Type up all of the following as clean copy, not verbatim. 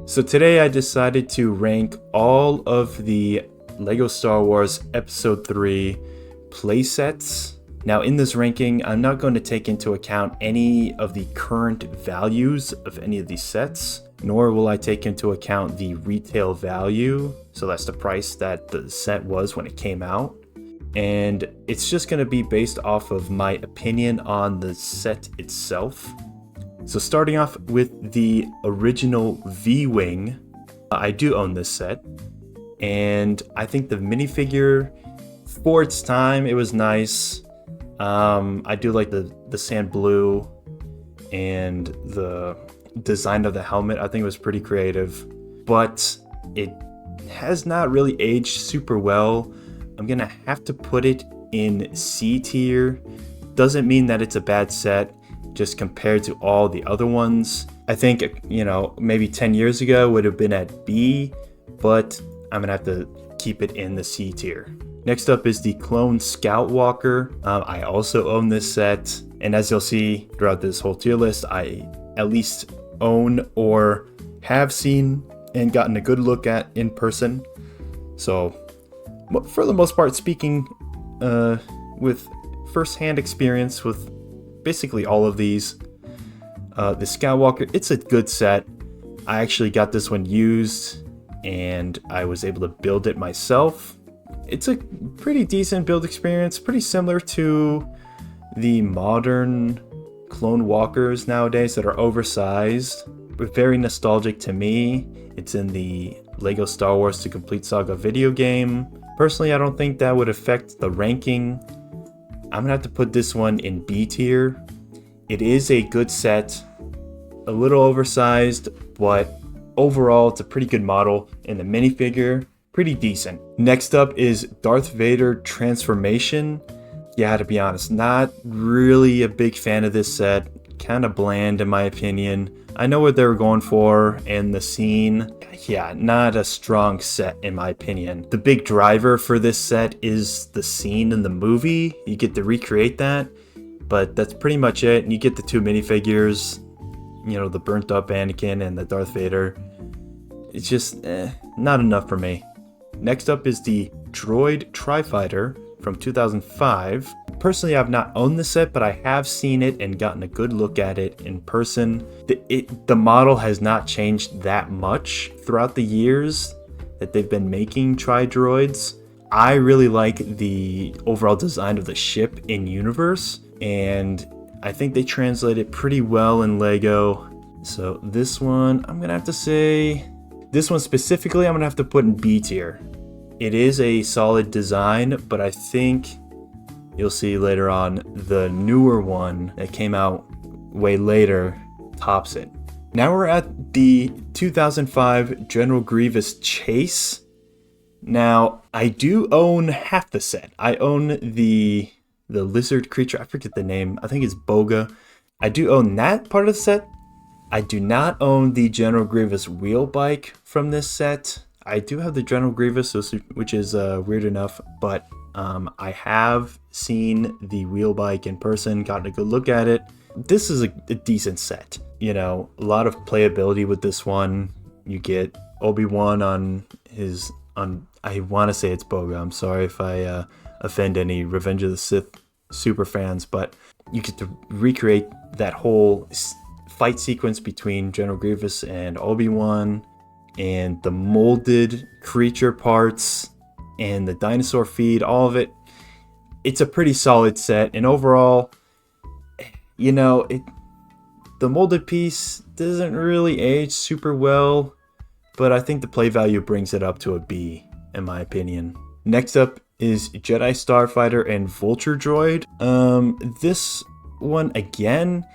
So today I decided to rank all of the LEGO Star Wars Episode 3 playsets. Now in this ranking, I'm not going to take into account any of the current values of any of these sets, nor will I take into account the retail value, so that's the price that the set was when it came out. And it's just going to be based off of my opinion on the set itself. So starting off with the original V-Wing, I do own this set, and I think the minifigure, for its time, it was nice. I do like the sand blue and the design of the helmet. I think it was pretty creative, but it has not really aged super well. I'm gonna have to put it in C tier. Doesn't mean that it's a bad set, just compared to all the other ones. I think, maybe 10 years ago would have been at B, but I'm gonna have to keep it in the C tier. Next up is the Clone Scout Walker. I also own this set, and as you'll see throughout this whole tier list, I at least own or have seen and gotten a good look at in person. So for the most part, speaking with first-hand experience with basically all of these, the Scout Walker, it's a good set. I actually got this one used, and I was able to build it myself. It's a pretty decent build experience, pretty similar to the modern Clone Walkers nowadays that are oversized, but very nostalgic to me. It's in the LEGO Star Wars The Complete Saga video game. Personally, I don't think that would affect the ranking. I'm gonna have to put this one in B tier. It is a good set, a little oversized, but overall it's a pretty good model, and the minifigure, pretty decent. Next up is Darth Vader Transformation. Yeah, to be honest, not really a big fan of this set. Kind of bland in my opinion. I know what they were going for in the scene. Yeah, not a strong set in my opinion. The big driver for this set is the scene in the movie. You get to recreate that, but that's pretty much it. And you get the two minifigures, the burnt up Anakin and the Darth Vader. It's just not enough for me. Next up is the Droid Tri-Fighter from 2005. Personally, I've not owned the set, but I have seen it and gotten a good look at it in person. The model has not changed that much throughout the years that they've been making Tri-Droids. I really like the overall design of the ship in universe, and I think they translate it pretty well in LEGO. So this one, I'm gonna have to say, this one specifically, I'm gonna have to put in B tier. It is a solid design, but I think you'll see later on the newer one that came out way later tops it. Now we're at the 2005 General Grievous Chase. Now, I do own half the set. I own the lizard creature, I forget the name, I think it's Boga. I do own that part of the set. I do not own the General Grievous wheel bike from this set. I do have the General Grievous, which is weird enough, but I have seen the wheel bike in person, gotten a good look at it. This is a decent set. A lot of playability with this one. You get Obi-Wan on, I want to say it's Boga. I'm sorry if I offend any Revenge of the Sith super fans, but you get to recreate that whole fight sequence between General Grievous and Obi-Wan, and the molded creature parts and the dinosaur feed, all of it. It's a pretty solid set, and overall, the molded piece doesn't really age super well, but I think the play value brings it up to a B, in my opinion. Next up is Jedi Starfighter and Vulture Droid. This one, again,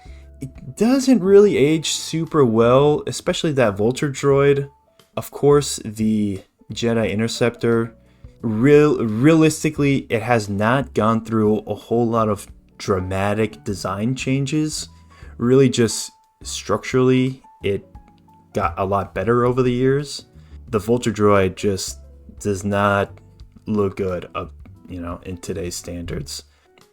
it doesn't really age super well, especially that Vulture Droid. Of course, the Jedi Interceptor, realistically, it has not gone through a whole lot of dramatic design changes. Really just structurally, it got a lot better over the years. The Vulture Droid just does not look good in today's standards.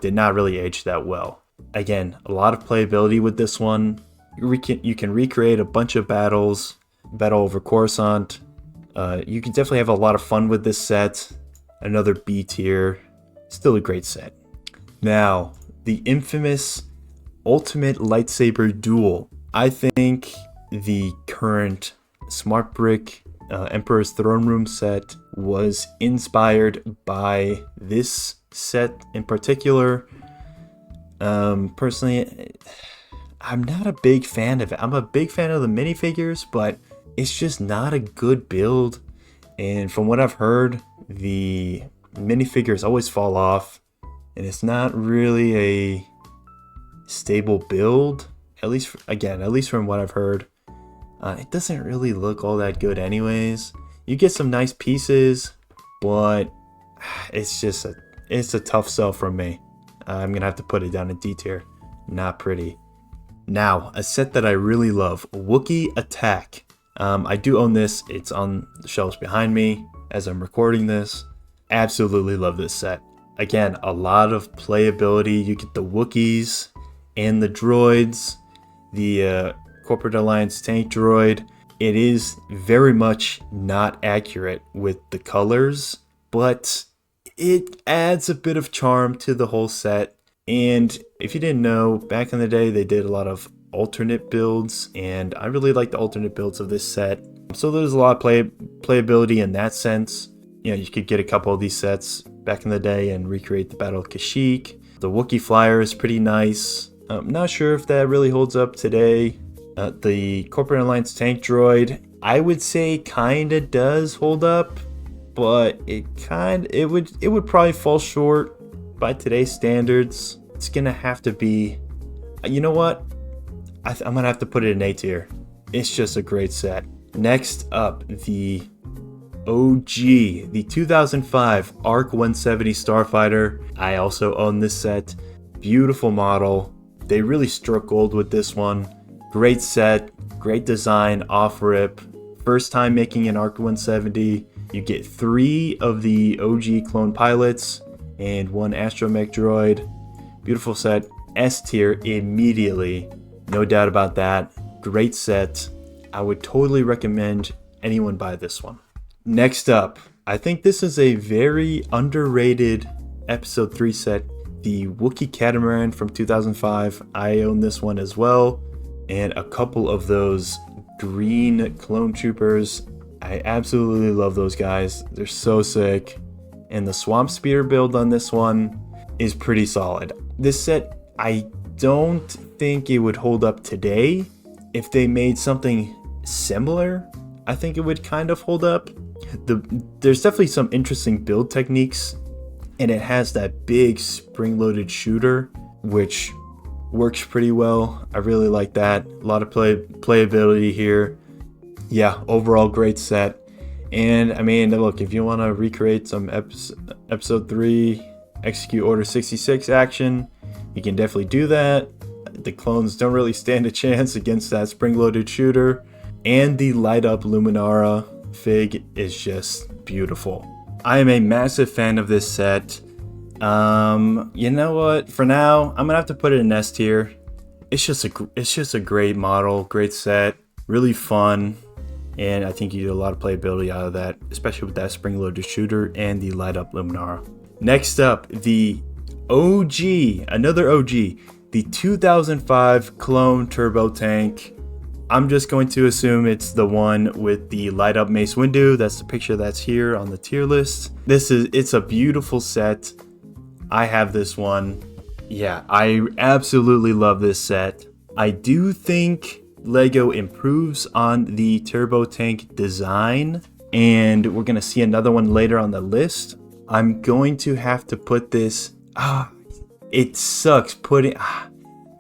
Did not really age that well. Again, a lot of playability with this one. You can recreate a bunch of battles Battle over Coruscant. You can definitely have a lot of fun with this set. Another B tier. Still a great set. Now, the infamous Ultimate Lightsaber Duel. I think the current Smart Brick Emperor's Throne Room set was inspired by this set in particular. Personally, I'm not a big fan of it. I'm a big fan of the minifigures, but it's just not a good build. And from what I've heard, the minifigures always fall off, and it's not really a stable build. At least from what I've heard. It doesn't really look all that good anyways. You get some nice pieces, but it's a tough sell from me. I'm gonna have to put it down in D tier. Not pretty. Now, a set that I really love, Wookiee Attack. I do own this. It's on the shelves behind me as I'm recording this. Absolutely love this set. Again, a lot of playability. You get the Wookiees and the droids, the Corporate Alliance tank droid. It is very much not accurate with the colors, but it adds a bit of charm to the whole set. And if you didn't know, back in the day, they did a lot of alternate builds, and I really like the alternate builds of this set. So there's a lot of playability in that sense. You know, you could get a couple of these sets back in the day and recreate the Battle of Kashyyyk. The Wookiee Flyer is pretty nice. I'm not sure if that really holds up today. The Corporate Alliance tank droid, I would say kinda does hold up, but it would probably fall short by today's standards. It's gonna have to be, you know what? I'm gonna have to put it in A tier. It's just a great set. Next up, the OG, the 2005 ARC 170 Starfighter. I also own this set. Beautiful model. They really struck gold with this one. Great set, great design, off rip. First time making an ARC 170. You get 3 of the OG clone pilots and 1 astromech droid. Beautiful set. S tier immediately. No doubt about that. Great set. I would totally recommend anyone buy this one. Next up, I think this is a very underrated episode 3 set. The Wookiee Catamaran from 2005. I own this one as well. And a couple of those green clone troopers. I absolutely love those guys. They're so sick. And the Swamp Speeder build on this one is pretty solid. This set, I don't think it would hold up today. If they made something similar, I think it would kind of hold up. There's definitely some interesting build techniques, and it has that big spring-loaded shooter, which works pretty well. I really like that. A lot of playability here. Yeah, overall great set. And I mean, look, if you want to recreate some episode 3 execute Order 66 action, you can definitely do that. The clones don't really stand a chance against that spring-loaded shooter. And the light up Luminara fig is just beautiful. I am a massive fan of this set. You know what? For now, I'm gonna have to put it in S tier. It's just a great model, great set, really fun, and I think you get a lot of playability out of that, especially with that spring-loaded shooter and the light up Luminara. Next up, the OG, another OG, the 2005 Clone Turbo Tank. I'm just going to assume it's the one with the light up Mace Windu. That's the picture that's here on the tier list. It's a beautiful set. I have this one. Yeah, I absolutely love this set. I do think LEGO improves on the Turbo Tank design, and we're gonna see another one later on the list. I'm going to have to put this, it sucks putting,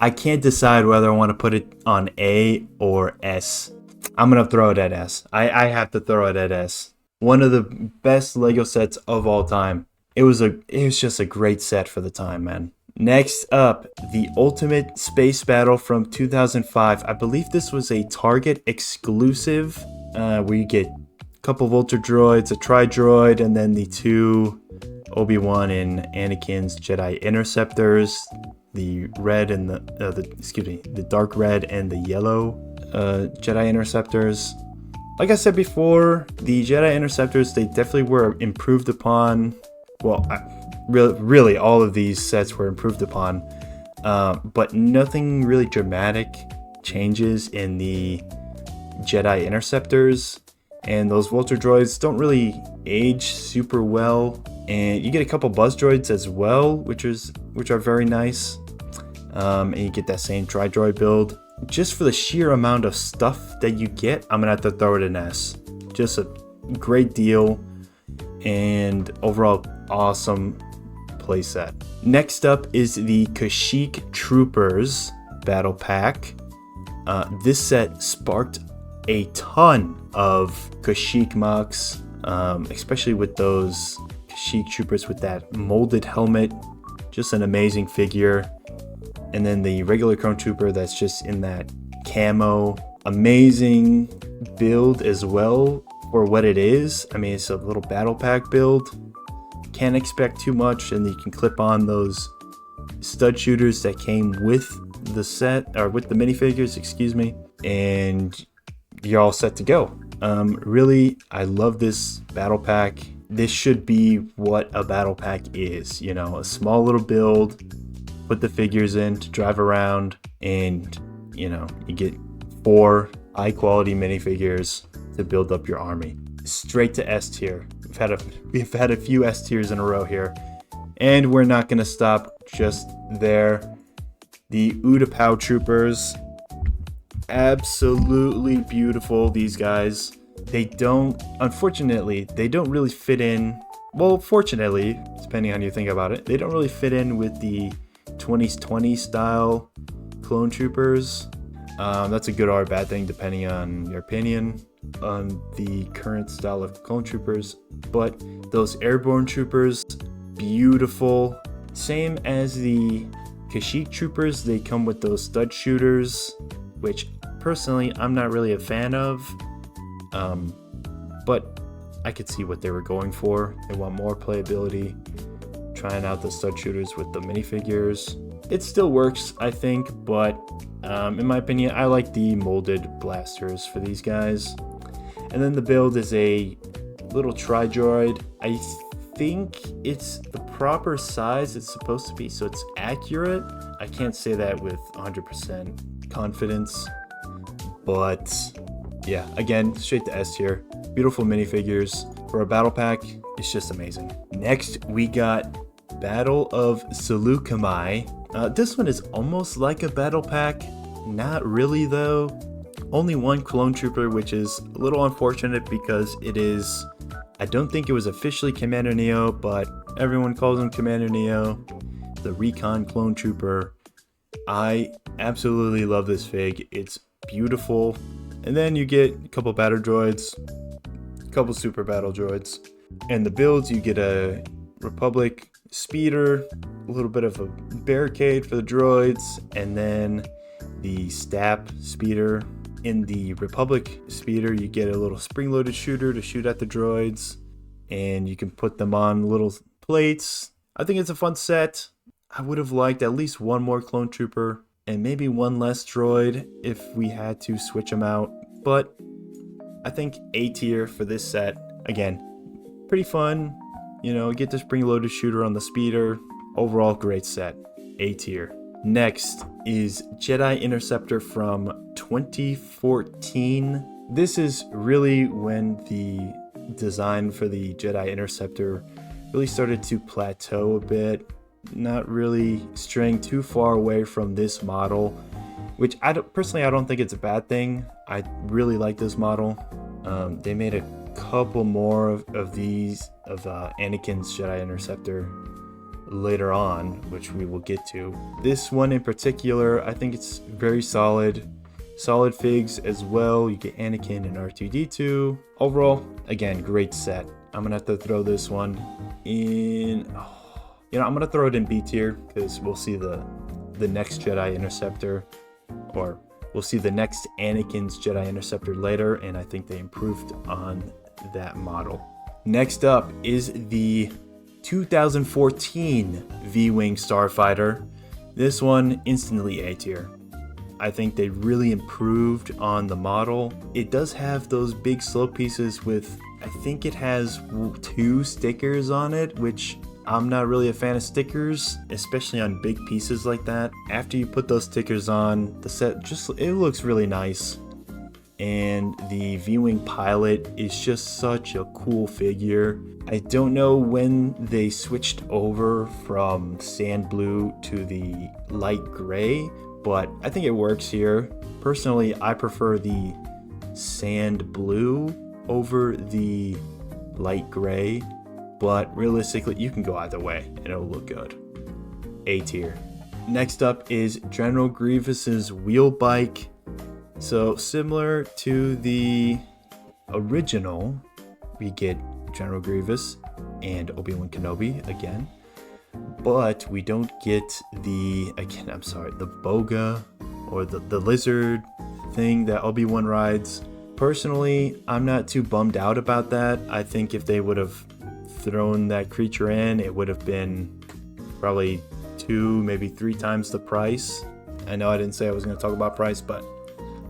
I can't decide whether I want to put it on A or S. I'm gonna throw it at S. I have to throw it at S. One of the best LEGO sets of all time. It was just a great set for the time, man. Next up, the Ultimate Space Battle from 2005. I believe this was a Target exclusive, where you get a couple of Ultra Droids, a Tri-Droid, and then the 2 Obi-Wan and Anakin's Jedi Interceptors. The red and the dark red and the yellow Jedi Interceptors. Like I said before, the Jedi Interceptors, they definitely were improved upon. Well, really all of these sets were improved upon, but nothing really dramatic changes in the Jedi Interceptors. And those Vulture droids don't really age super well. And you get a couple buzz droids as well, which are very nice. And you get that same tri-droid build. Just for the sheer amount of stuff that you get, I'm gonna have to throw it an S. Just a great deal and overall awesome playset. Next up is the Kashyyyk Troopers Battle Pack. This set sparked a ton of Kashyyyk mocks, especially with those Kashyyyk Troopers with that molded helmet. Just an amazing figure. And then the regular Clone Trooper that's just in that camo. Amazing build as well for what it is. I mean, it's a little battle pack build. Can't expect too much, and you can clip on those stud shooters that came with the set, or with the minifigures, excuse me, and you're all set to go. Really, I love this battle pack. This should be what a battle pack is, you know, a small little build. Put the figures in to drive around, and you know, you get 4 high quality minifigures to build up your army. Straight to S tier. We've had a few S tiers in a row here, and we're not gonna stop just there. The Utapau Troopers, absolutely beautiful. These guys, unfortunately, they don't really fit in. Well, fortunately, depending on how you think about it, they don't really fit in with the 2020 style clone troopers. That's a good or a bad thing depending on your opinion on the current style of clone troopers. But those airborne troopers, beautiful. Same as the Kashyyyk Troopers, they come with those stud shooters, which personally I'm not really a fan of, but I could see what they were going for. They want more playability, trying out the stud shooters with the minifigures. It still works, I think, but in my opinion, I like the molded blasters for these guys. And then the build is a little tri-droid. I think it's the proper size it's supposed to be, so it's accurate. I can't say that with 100% confidence, but yeah, again, straight to S tier. Beautiful minifigures. For a battle pack, it's just amazing. Next, we got Battle of Seleucami. This one is almost like a battle pack. Not really though. Only one clone trooper, which is a little unfortunate because it is, I don't think it was officially Commander Neo, but everyone calls him Commander Neo, the Recon clone trooper. I absolutely love this fig. It's beautiful. And then you get a couple battle droids, a couple super battle droids. And the builds, you get a Republic speeder, a little bit of a barricade for the droids, and then the Stap speeder. In the Republic speeder, you get a little spring-loaded shooter to shoot at the droids, and you can put them on little plates. I think it's a fun set. I would have liked at least one more clone trooper and maybe one less droid if we had to switch them out, but I think A tier for this set. Again, pretty fun. You know, get the spring-loaded shooter on the speeder. Overall, great set. A tier. Next is Jedi Interceptor from 2014. This is really when the design for the Jedi Interceptor really started to plateau a bit. Not really straying too far away from this model, which I don't think it's a bad thing. I really like this model. They made a couple more of these of Anakin's Jedi Interceptor later on, which we will get to. This one in particular, I think it's very solid figs as well. You get Anakin and R2-D2. Overall, again, great set. I'm gonna have to throw this one in, I'm gonna throw it in B tier because we'll see the next Jedi Interceptor, or we'll see the next Anakin's Jedi Interceptor later, and I think they improved on that model. Next up is the 2014 V-Wing Starfighter. This one instantly A tier. I think they really improved on the model. It does have those big slope pieces with, I think it has 2 stickers on it, which I'm not really a fan of stickers, especially on big pieces like that. After you put those stickers on, the set it looks really nice. And the V-Wing pilot is just such a cool figure. I don't know when they switched over from sand blue to the light gray, but I think it works here. Personally, I prefer the sand blue over the light gray, but realistically, you can go either way and it'll look good. A tier. Next up is General Grievous's wheel bike. So similar to the original, we get General Grievous and Obi-Wan Kenobi again, but we don't get the Boga or the lizard thing that Obi-Wan rides. Personally, I'm not too bummed out about that. I think if they would have thrown that creature in, it would have been probably 2, maybe 3 times the price. I know I didn't say I was going to talk about price, but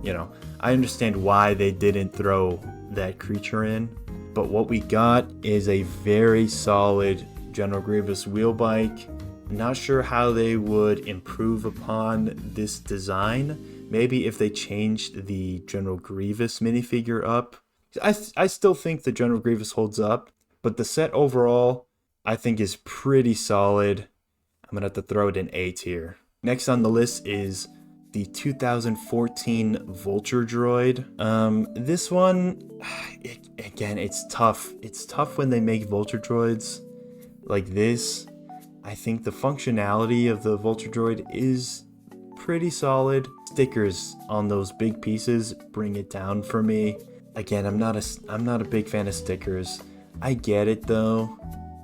you know, I understand why they didn't throw that creature in. But what we got is a very solid General Grievous wheel bike. Not sure how they would improve upon this design. Maybe if they changed the General Grievous minifigure up. I still think the General Grievous holds up, but the set overall I think is pretty solid. I'm gonna have to throw it in A tier. Next on the list is the 2014 Vulture Droid. This one, again, it's tough. It's tough when they make Vulture Droids like this. I think the functionality of the Vulture Droid is pretty solid. Stickers on those big pieces bring it down for me. Again, I'm not a big fan of stickers. I get it though.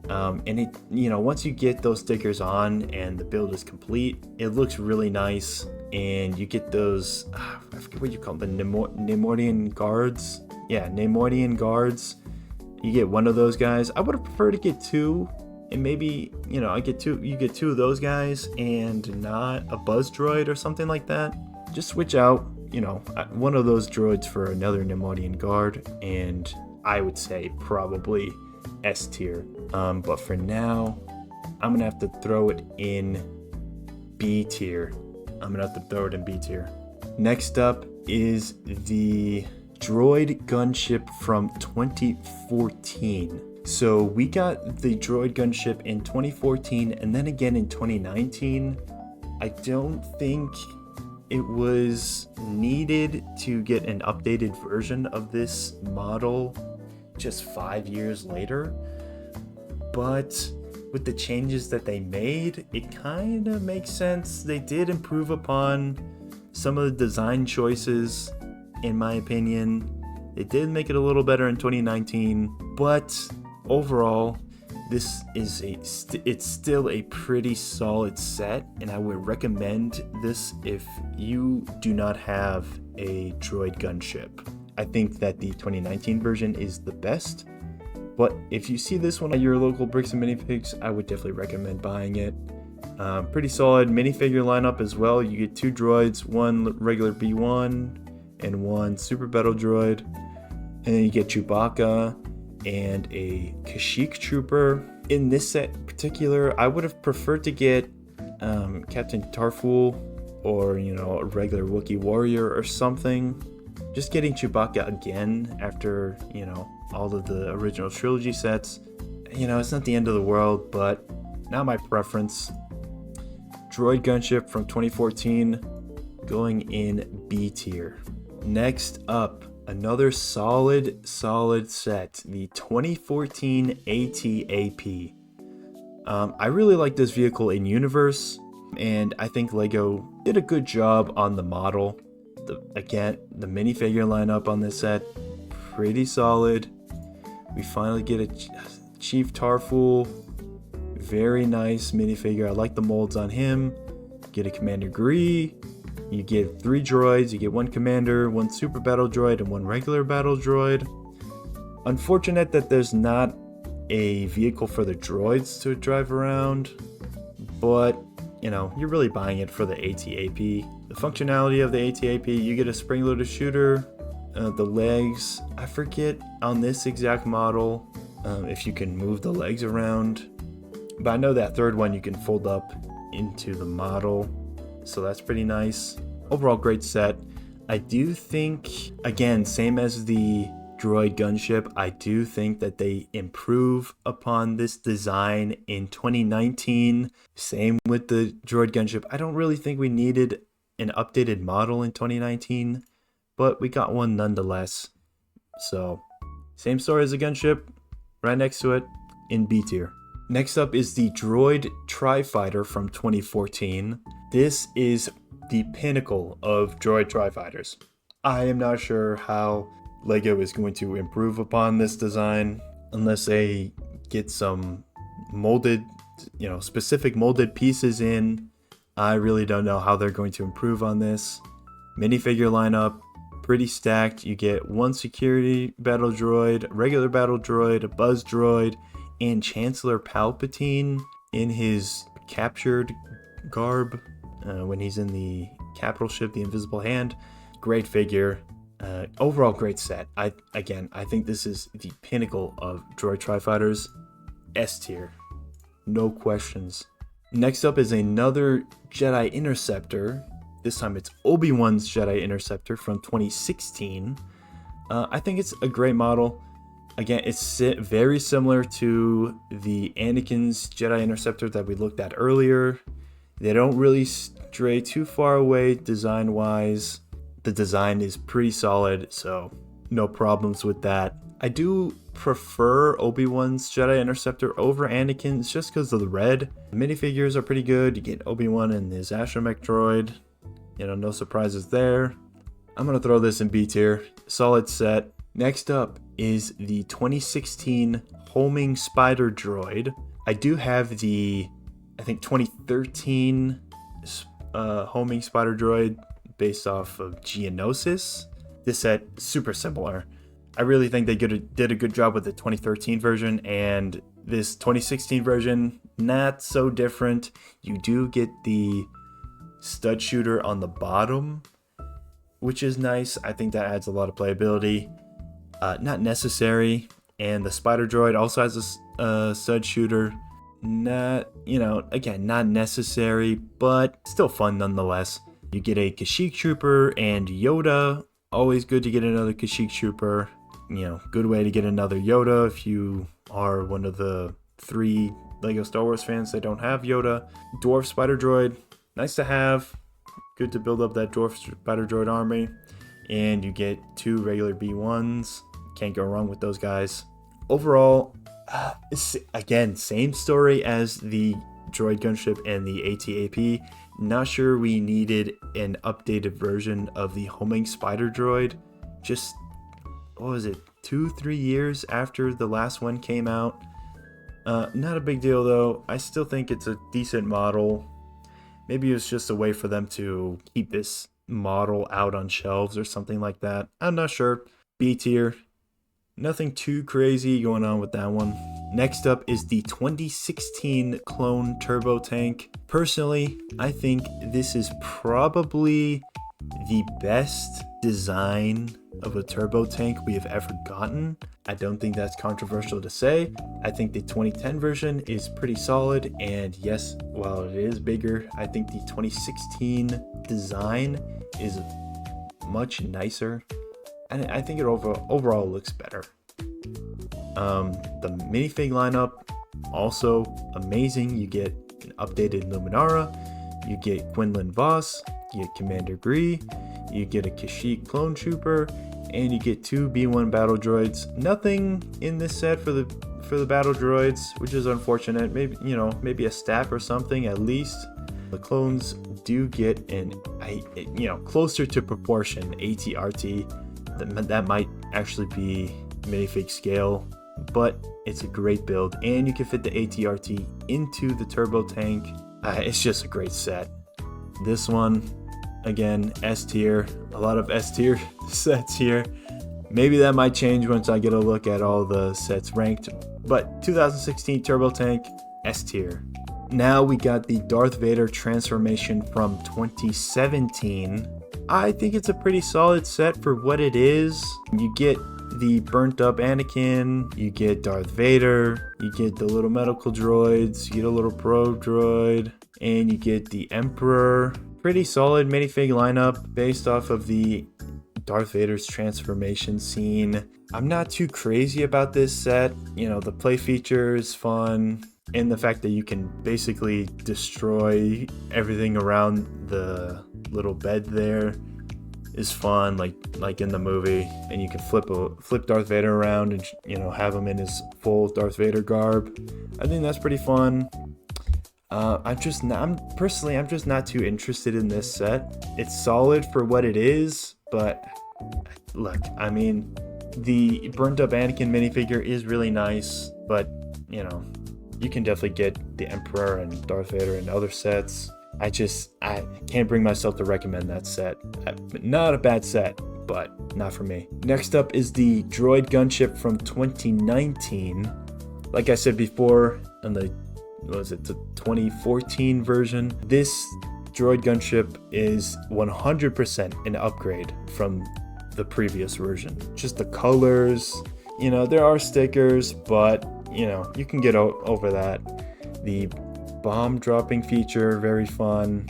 And it, once you get those stickers on and the build is complete, it looks really nice. And you get those, I forget what you call them, the Neimoidian guards. Yeah, Neimoidian guards. You get one of those guys. I would have preferred to get 2, and maybe, you get 2 of those guys and not a buzz droid or something like that. Just switch out, one of those droids for another Neimoidian guard, and I would say probably S tier. But for now, I'm gonna have to throw it in B tier. Next up is the droid gunship from 2014. So we got the droid gunship in 2014 and then again in 2019. I don't think it was needed to get an updated version of this model just 5 years later. But with the changes that they made, it kind of makes sense. They did improve upon some of the design choices, in my opinion. They did make it a little better in 2019, but overall, this is it's still a pretty solid set, and I would recommend this if you do not have a droid gunship. I think that the 2019 version is the best. But if you see this one at your local Bricks and Minifigs, I would definitely recommend buying it. Pretty solid minifigure lineup as well. You get 2 droids, 1 regular B1 and 1 Super Battle droid. And then you get Chewbacca and a Kashyyyk Trooper. In this set in particular, I would have preferred to get Captain Tarful or, a regular Wookiee warrior or something. Just getting Chewbacca again after, all of the original trilogy sets, it's not the end of the world, but not my preference. Droid gunship from 2014 going in B tier. Next up, another solid set, the 2014 AT-AP. I really like this vehicle in universe, and I think LEGO did a good job on the model. The minifigure lineup on this set, pretty solid. We finally get a Chief Tarful, very nice minifigure. I like the molds on him. Get a Commander Gree. You get 3 droids. You get 1 commander, 1 super battle droid, and 1 regular battle droid. Unfortunate that there's not a vehicle for the droids to drive around, but you're really buying it for the ATAP. The functionality of the ATAP, you get a spring-loaded shooter, the legs, I forget on this exact model if you can move the legs around, but I know that third one you can fold up into the model, so that's pretty nice. Overall, great set. I do think, again, same as the droid gunship, I do think that they improve upon this design in 2019. Same with the droid gunship. I don't really think we needed an updated model in 2019, but we got one nonetheless. So, same story as the gunship, right next to it in B tier. Next up is the Droid Tri-Fighter from 2014. This is the pinnacle of droid Tri-Fighters. I am not sure how LEGO is going to improve upon this design unless they get some molded, specific molded pieces in. I really don't know how they're going to improve on this. Minifigure lineup, pretty stacked. You get one security battle droid, regular battle droid, a buzz droid, and Chancellor Palpatine in his captured garb when he's in the capital ship, the Invisible Hand. Great figure. Overall, great set. I think this is the pinnacle of droid Tri-Fighters. S tier. No questions. Next up is another Jedi Interceptor. This time it's Obi-Wan's Jedi Interceptor from 2016. I think it's a great model. Again, it's very similar to the Anakin's Jedi Interceptor that we looked at earlier. They don't really stray too far away design-wise. The design is pretty solid, so no problems with that. I do prefer Obi-Wan's Jedi Interceptor over Anakin's just because of the red. The minifigures are pretty good. You get Obi-Wan and his astromech droid. No surprises there. I'm going to throw this in B tier. Solid set. Next up is the 2016 Homing Spider Droid. I do have the, 2013 Homing Spider Droid based off of Geonosis. This set, super similar. I really think they did a good job with the 2013 version, and this 2016 version, not so different. You do get the stud shooter on the bottom, which is nice. I think that adds a lot of playability. Not necessary. And the Spider Droid also has a stud shooter. Not necessary, but still fun nonetheless. You get a Kashyyyk Trooper and Yoda. Always good to get another Kashyyyk Trooper. Good way to get another Yoda if you are one of the 3 LEGO Star Wars fans that don't have Yoda. Dwarf Spider Droid. Nice to have. Good to build up that Dwarf Spider Droid army. And you get 2 regular B1s. Can't go wrong with those guys. Overall, again, same story as the droid gunship and the ATAP. Not sure we needed an updated version of the Homing Spider Droid. Just, 2-3 years after the last one came out. Not a big deal though. I still think it's a decent model. Maybe it was just a way for them to keep this model out on shelves or something like that. I'm not sure. B tier. Nothing too crazy going on with that one. Next up is the 2016 Clone Turbo Tank. Personally, I think this is probably the best design of a turbo tank we have ever gotten. I don't think that's controversial to say. I think the 2010 version is pretty solid, and yes, while it is bigger, I think the 2016 design is much nicer, and I think it overall looks better. The minifig lineup, also amazing. You get an updated Luminara, you get Quinlan Voss, you get Commander Gree, you get a Kashyyyk Clone Trooper, and you get 2 B1 battle droids. Nothing in this set for the battle droids, which is unfortunate. Maybe a stack or something at least. The clones do get closer to proportion ATRT. That might actually be minifig scale, but it's a great build, and you can fit the ATRT into the turbo tank. It's just a great set. This one, again, S tier. A lot of S tier sets here. Maybe that might change once I get a look at all the sets ranked, but 2016 turbo tank, S tier. Now we got the Darth Vader transformation from 2017. I think it's a pretty solid set for what it is. You get the burnt up Anakin, you get Darth Vader, you get the little medical droids, you get a little probe droid, and you get the Emperor. Pretty solid minifig lineup based off of the Darth Vader's transformation scene. I'm not too crazy about this set. You know, the play feature is fun, and the fact that you can basically destroy everything around the little bed there is fun, like in the movie. And you can flip Darth Vader around and, you know, have him in his full Darth Vader garb. I think that's pretty fun. I'm just not too interested in this set. It's solid for what it is, but look, I mean, the burnt up Anakin minifigure is really nice, but you know, you can definitely get the Emperor and Darth Vader in other sets. I can't bring myself to recommend that set. Not a bad set, but not for me. Next up is the droid gunship from 2019. Like I said before, in the 2014 version, this droid gunship is 100% an upgrade from the previous version. Just the colors, you know, there are stickers, but you know, you can get over that. The bomb dropping feature, very fun.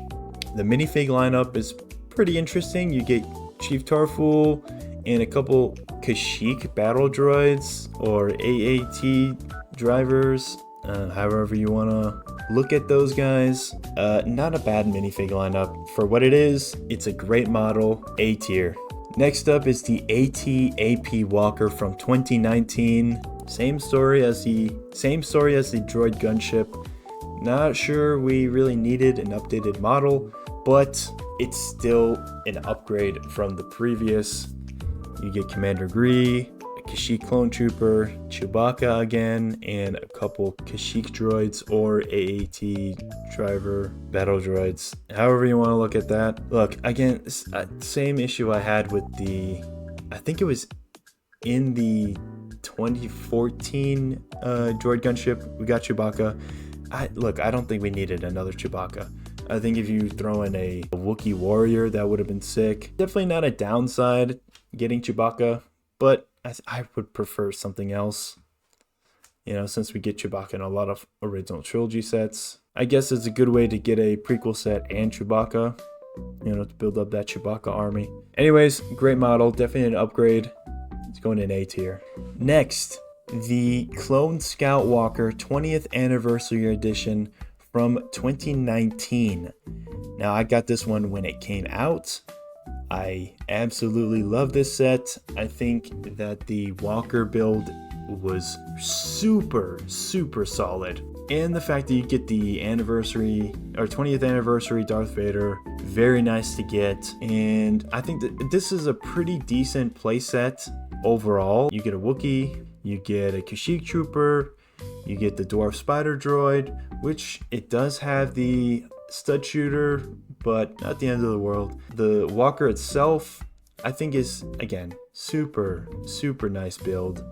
The minifig lineup is pretty interesting. You get Chief Tarful and a couple Kashyyyk battle droids or AAT drivers, however you want to look at those guys. Not a bad minifig lineup. For what it is, it's a great model, A tier. Next up is the AT-AP Walker from 2019. Same story as the droid gunship. Not sure we really needed an updated model, but it's still an upgrade from the previous. You get Commander Gree, a Kashyyyk clone trooper, Chewbacca again, and a couple Kashyyyk droids or AAT driver battle droids. However you want to look at that. Look, again, same issue I had with I think it was in the 2014 droid gunship. We got Chewbacca. I don't think we needed another Chewbacca. I think if you throw in a Wookiee warrior, that would have been sick. Definitely not a downside getting Chewbacca, but I would prefer something else. You know, since we get Chewbacca in a lot of original trilogy sets, I guess it's a good way to get a prequel set and Chewbacca, you know, to build up that Chewbacca army. Anyways, great model, definitely an upgrade. It's going in A tier. Next, the Clone Scout Walker 20th Anniversary Edition from 2019. Now, I got this one when it came out. I absolutely love this set. I think that the Walker build was super solid. And the fact that you get the anniversary or 20th anniversary Darth Vader, very nice to get. And I think that this is a pretty decent playset overall. You get a Wookiee, you get a Kashyyyk trooper, you get the Dwarf Spider droid, which it does have the stud shooter, but not the end of the world. The Walker itself, I think, is, again, super nice build.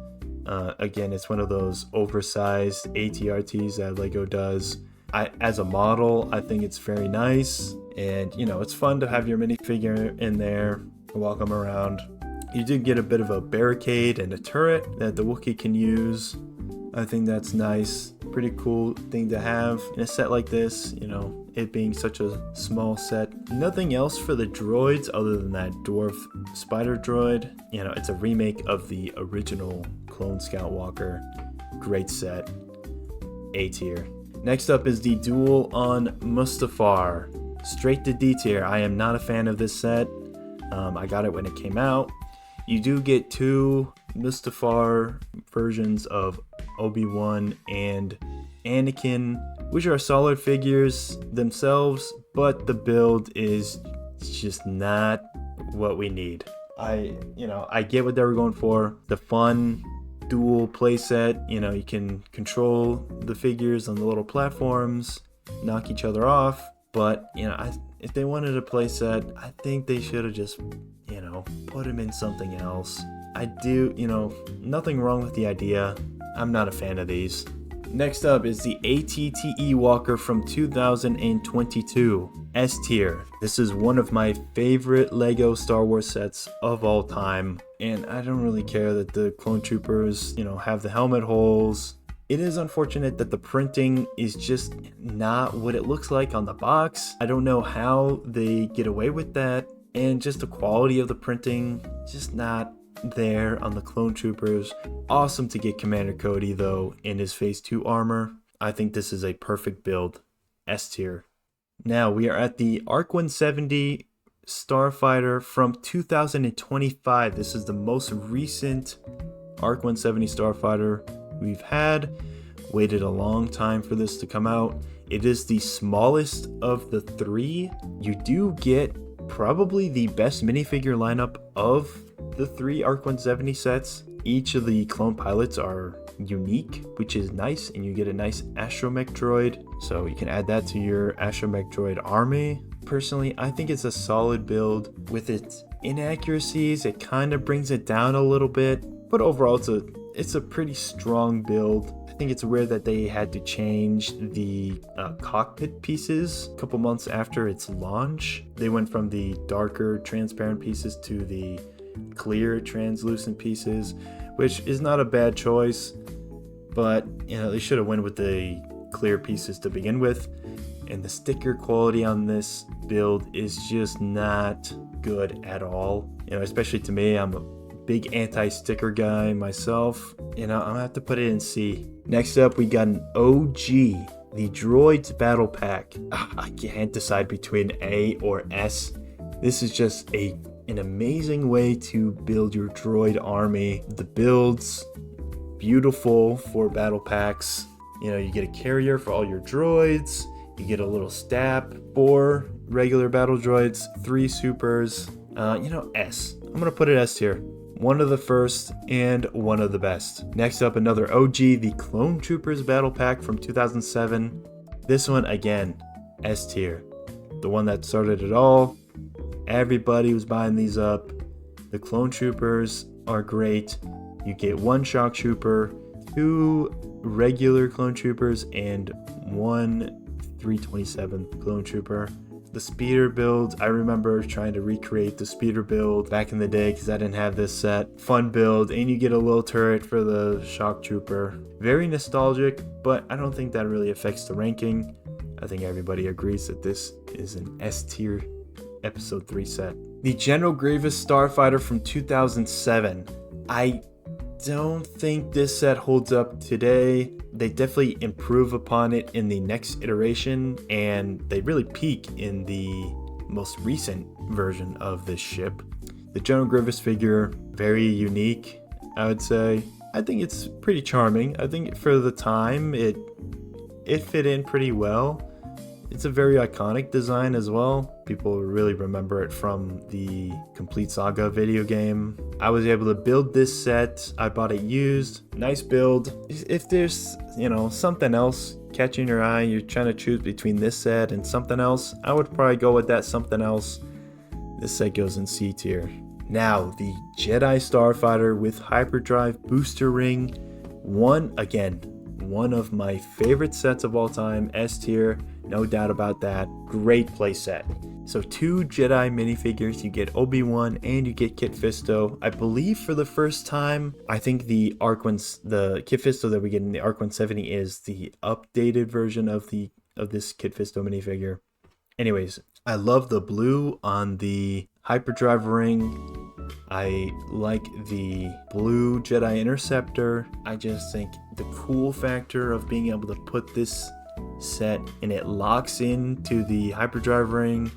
Again, it's one of those oversized ATRTs that LEGO does. As a model, I think it's very nice, and you know, it's fun to have your minifigure in there and walk them around. You do get a bit of a barricade and a turret that the Wookiee can use. I think that's nice. Pretty cool thing to have in a set like this, you know, it being such a small set. Nothing else for the droids other than that Dwarf Spider droid. You know, it's a remake of the original Clone Scout Walker. Great set. A tier. Next up is the Duel on Mustafar. Straight to D tier. I am not a fan of this set. I got it when it came out. You do get two Mustafar versions of Obi-Wan and Anakin, which are solid figures themselves, but the build is just not what we need. I get what they were going for. The fun dual playset, you know, you can control the figures on the little platforms, knock each other off, but you know, if they wanted a playset, I think they should have just, you know, put them in something else. Nothing wrong with the idea. I'm not a fan of these. Next up is the ATTE Walker from 2022, S tier. This is one of my favorite LEGO Star Wars sets of all time, and I don't really care that the clone troopers, have the helmet holes. It is unfortunate that the printing is just not what it looks like on the box. I don't know how they get away with that, and just the quality of the printing, just not there on the clone troopers. Awesome to get Commander Cody though in his phase 2 armor. I think this is a perfect build. S tier. Now we are at the ARC 170 Starfighter from 2025. This is the most recent ARC 170 Starfighter we've had. Waited a long time for this to come out. It is the smallest of the 3. You do get probably the best minifigure lineup of the 3 ARC 170 sets. Each of the clone pilots are unique, which is nice, and you get a nice astromech droid, so you can add that to your astromech droid army. Personally, I think it's a solid build. With its inaccuracies, it kind of brings it down a little bit, but overall it's a pretty strong build. I think it's weird that they had to change the cockpit pieces a couple months after its launch. They went from the darker transparent pieces to the clear translucent pieces, which is not a bad choice, but they should have went with the clear pieces to begin with. And the sticker quality on this build is just not good at all. Especially to me, I'm a big anti-sticker guy myself. I'm gonna have to put it in C. Next up, we got an OG, the Droids Battle Pack. I can't decide between A or S. This is just an amazing way to build your droid army. The build's beautiful for battle packs. You get a carrier for all your droids. You get a little stab for regular battle droids, 3 supers. S. I'm gonna put it S tier. One of the first and one of the best. Next up, another OG, the Clone Troopers Battle Pack from 2007. This one, again, S tier. The one that started it all. Everybody was buying these up. The Clone Troopers are great. You get 1 Shock Trooper, 2 regular Clone Troopers, and 1 327 Clone Trooper. The speeder build, I remember trying to recreate the speeder build back in the day because I didn't have this set. Fun build, and you get a little turret for the Shock Trooper. Very nostalgic, but I don't think that really affects the ranking. I think everybody agrees that this is an S tier episode 3 set. The General Grievous Starfighter from 2007. I don't think this set holds up today. They definitely improve upon it in the next iteration, and they really peak in the most recent version of this ship. The General Grievous figure, very unique, I would say. I think it's pretty charming. I think for the time, it fit in pretty well. It's a very iconic design as well. People really remember it from the Complete Saga video game. I was able to build this set. I bought it used. Nice build. If there's, something else catching your eye, you're trying to choose between this set and something else, I would probably go with that something else. This set goes in C tier. Now, the Jedi Starfighter with Hyperdrive Booster Ring. One of my favorite sets of all time, S tier. No doubt about that. Great playset. So 2 Jedi minifigures. You get Obi-Wan and you get Kit Fisto. I believe for the first time, I think the Kit Fisto that we get in the ARC 170 is the updated version of this Kit Fisto minifigure. Anyways, I love the blue on the Hyperdrive ring. I like the blue Jedi Interceptor. I just think the cool factor of being able to put this set and it locks into the Hyperdrive ring,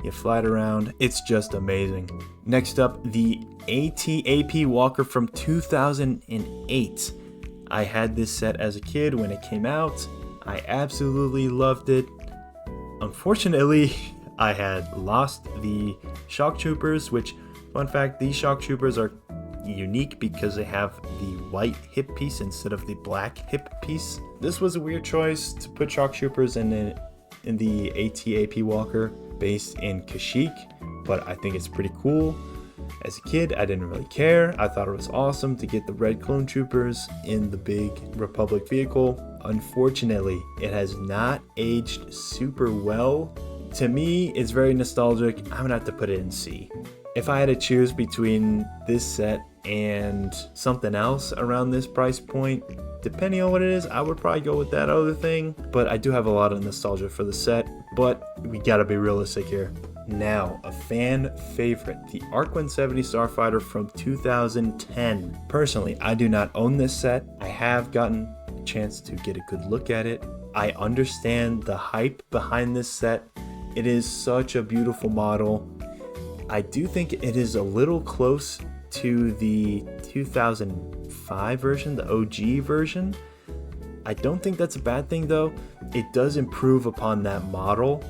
you fly it around, it's just amazing. Next up, the AT-AP Walker from 2008. I had this set as a kid when it came out. I absolutely loved it. Unfortunately, I had lost the Shock Troopers, which, fun fact, these Shock Troopers are unique because they have the white hip piece instead of the black hip piece. This was a weird choice to put Shock Troopers in the AT-AP Walker based in Kashyyyk, but I think it's pretty cool. As a kid, I didn't really care. I thought it was awesome to get the red clone troopers in the big Republic vehicle. Unfortunately, it has not aged super well. To me, it's very nostalgic. I'm gonna have to put it in C. If I had to choose between this set and something else around this price point, depending on what it is, I would probably go with that other thing. But I do have a lot of nostalgia for the set, but we gotta be realistic here. Now, a fan favorite, the ARC 170 Starfighter from 2010. Personally, I do not own this set. I have gotten a chance to get a good look at it. I understand the hype behind this set. It is such a beautiful model. I do think it is a little close to the 2005 version, the OG version. I don't think that's a bad thing though. It does improve upon that model.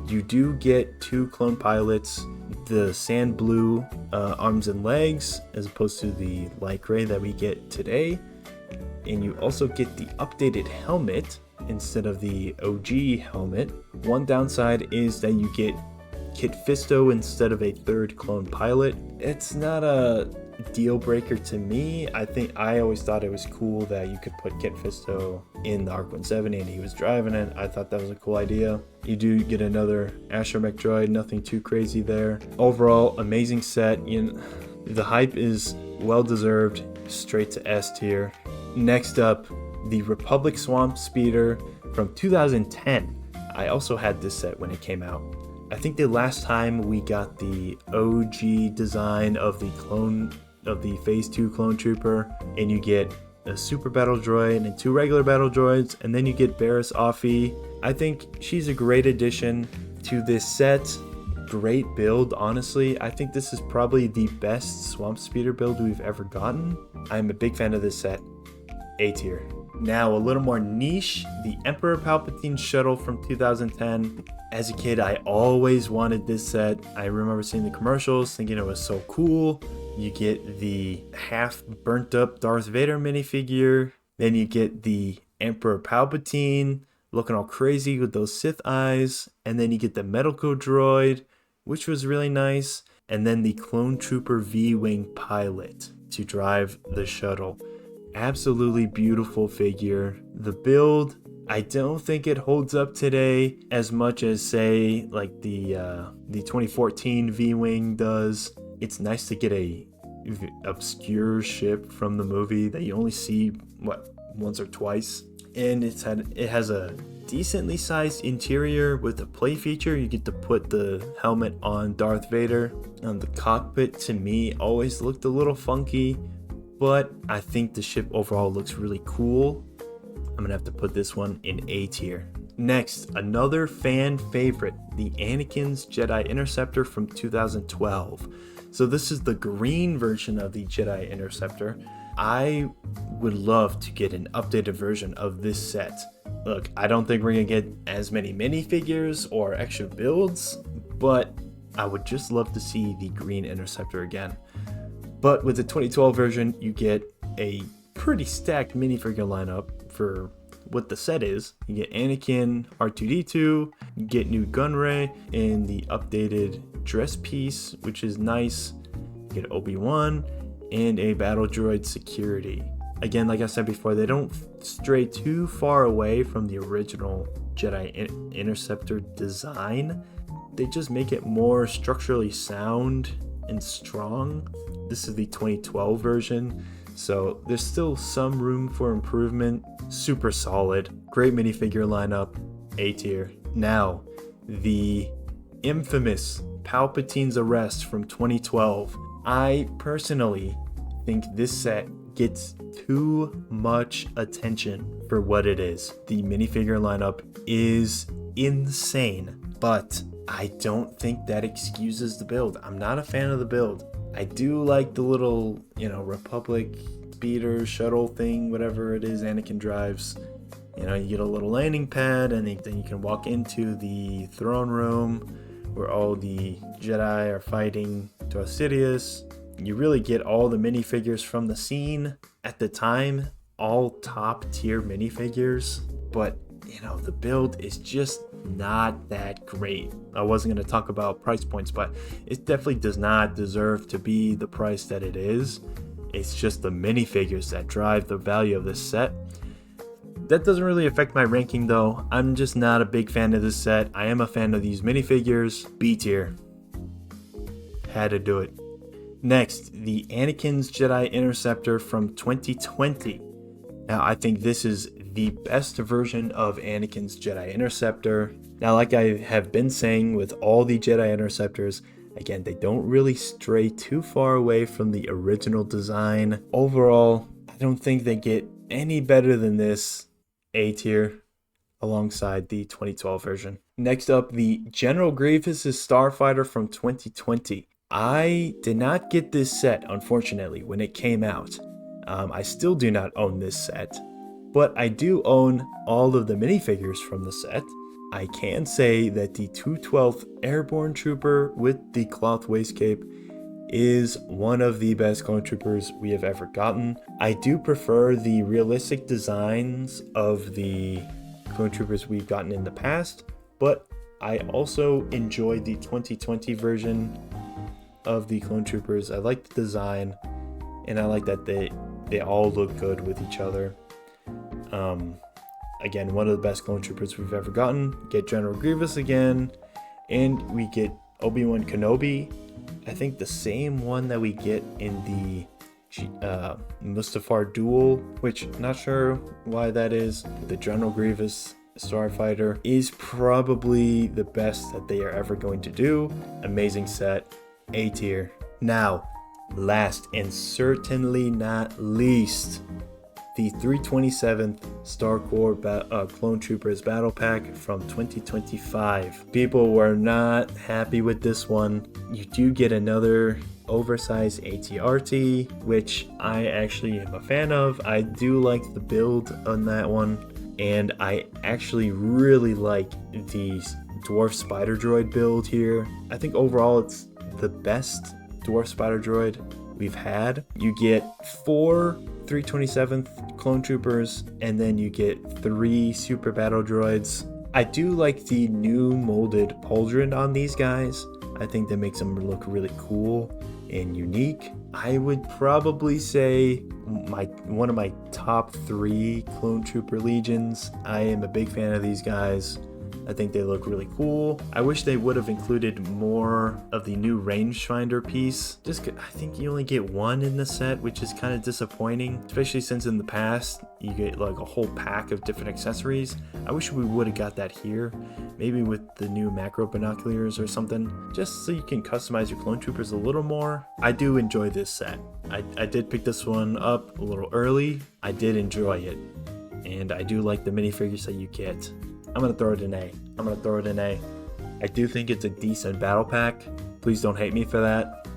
You do get 2 clone pilots, the sand blue arms and legs as opposed to the light gray that we get today. And you also get the updated helmet instead of the OG helmet. One downside is that you get Kit Fisto instead of a 3rd clone pilot. It's not a deal breaker to me. I always thought it was cool that you could put Kit Fisto in the ARC 170 and he was driving it. I thought that was a cool idea. You do get another astromech droid, nothing too crazy there. Overall, amazing set. The hype is well deserved, straight to S tier. Next up, the Republic Swamp Speeder from 2010. I also had this set when it came out. I think the last time we got the OG design of the Phase 2 clone trooper, and you get a super battle droid and 2 regular battle droids, and then you get Barriss Offee. I think she's a great addition to this set. Great build, honestly. I think this is probably the best Swamp Speeder build we've ever gotten. I'm a big fan of this set. A tier. Now, a little more niche, the Emperor Palpatine shuttle from 2010. As a kid, I always wanted this set. I remember seeing the commercials, thinking it was so cool. You get the half burnt up Darth Vader minifigure. Then you get the Emperor Palpatine looking all crazy with those Sith eyes. And then you get the medical droid, which was really nice. And then the Clone Trooper V-Wing pilot to drive the shuttle. Absolutely beautiful figure. The build, I don't think it holds up today as much as, say, like the 2014 V-Wing does. It's nice to get a obscure ship from the movie that you only see once or twice, and it has a decently sized interior with a play feature. You get to put the helmet on Darth Vader. The cockpit to me always looked a little funky, but I think the ship overall looks really cool. I'm gonna have to put this one in A tier. Next, another fan favorite, the Anakin's Jedi Interceptor from 2012. So this is the green version of the Jedi Interceptor. I would love to get an updated version of this set. Look, I don't think we're gonna get as many minifigures or extra builds, but I would just love to see the green Interceptor again. But with the 2012 version, you get a pretty stacked minifigure lineup for what the set is. You get Anakin, R2-D2, you get Nute Gunray in the updated dress piece, which is nice. You get Obi-Wan and a battle droid security. Again, like I said before, they don't stray too far away from the original Jedi Interceptor design. They just make it more structurally sound and strong. This is the 2012 version, so there's still some room for improvement. Super solid, great minifigure lineup, A tier. Now, the infamous Palpatine's Arrest from 2012. I personally think this set gets too much attention for what it is. The minifigure lineup is insane, but I don't think that excuses the build. I'm not a fan of the build. I do like the little, Republic speeder shuttle thing, whatever it is Anakin drives. You get a little landing pad, and then you can walk into the throne room where all the Jedi are fighting Darth Sidious. You really get all the minifigures from the scene at the time, all top tier minifigures. But, the build is just not that great. I wasn't going to talk about price points, but it definitely does not deserve to be the price that it is. It's just the minifigures that drive the value of this set. That doesn't really affect my ranking though. I'm just not a big fan of this set. I am a fan of these minifigures. B tier. Had to do it. Next, the Anakin's Jedi Interceptor from 2020. Now, I think this is the best version of Anakin's Jedi Interceptor. Now, like I have been saying with all the Jedi Interceptors, again, they don't really stray too far away from the original design. Overall, I don't think they get any better than this. A tier, alongside the 2012 version. Next up, the General Grievous' Starfighter from 2020. I did not get this set, unfortunately, when it came out. I still do not own this set, but I do own all of the minifigures from the set. I can say that the 212th Airborne Trooper with the cloth waist cape is one of the best clone troopers we have ever gotten. I do prefer the realistic designs of the clone troopers we've gotten in the past, but I also enjoyed the 2020 version of the clone troopers. I like the design, and I like that they all look good with each other. Again, one of the best clone troopers we've ever gotten. Get General Grievous again, and we get Obi-Wan Kenobi. I think the same one that we get in the Mustafar duel, which not sure why that is. The General Grievous Starfighter is probably the best that they are ever going to do. Amazing set, A tier. Now, last and certainly not least, the 327th Star Corps Clone Troopers Battle Pack from 2025. People were not happy with this one. You do get another oversized ATRT, which I actually am a fan of. I do like the build on that one, and I actually really like the Dwarf Spider Droid build here. I think overall it's the best Dwarf Spider Droid we've had. You get 4 327th Clone Troopers, and then you get 3 Super Battle Droids. I do like the new molded pauldron on these guys. I think that makes them look really cool and unique. I would probably say one of my top 3 Clone Trooper Legions. I am a big fan of these guys. I think they look really cool. I wish they would have included more of the new rangefinder piece. I think you only get one in the set, which is kind of disappointing, especially since in the past you get like a whole pack of different accessories. I wish we would have got that here, maybe with the new macro binoculars or something, just so you can customize your clone troopers a little more. I do enjoy this set. I did pick this one up a little early. I did enjoy it, and I do like the minifigures that you get. I'm going to throw it an A. I do think it's a decent battle pack. Please don't hate me for that.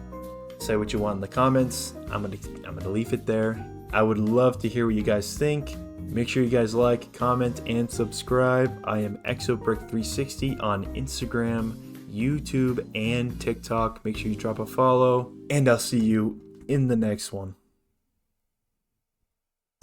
Say what you want in the comments. I'm gonna leave it there. I would love to hear what you guys think. Make sure you guys like, comment, and subscribe. I am ExoBrick360 on Instagram, YouTube, and TikTok. Make sure you drop a follow, and I'll see you in the next one.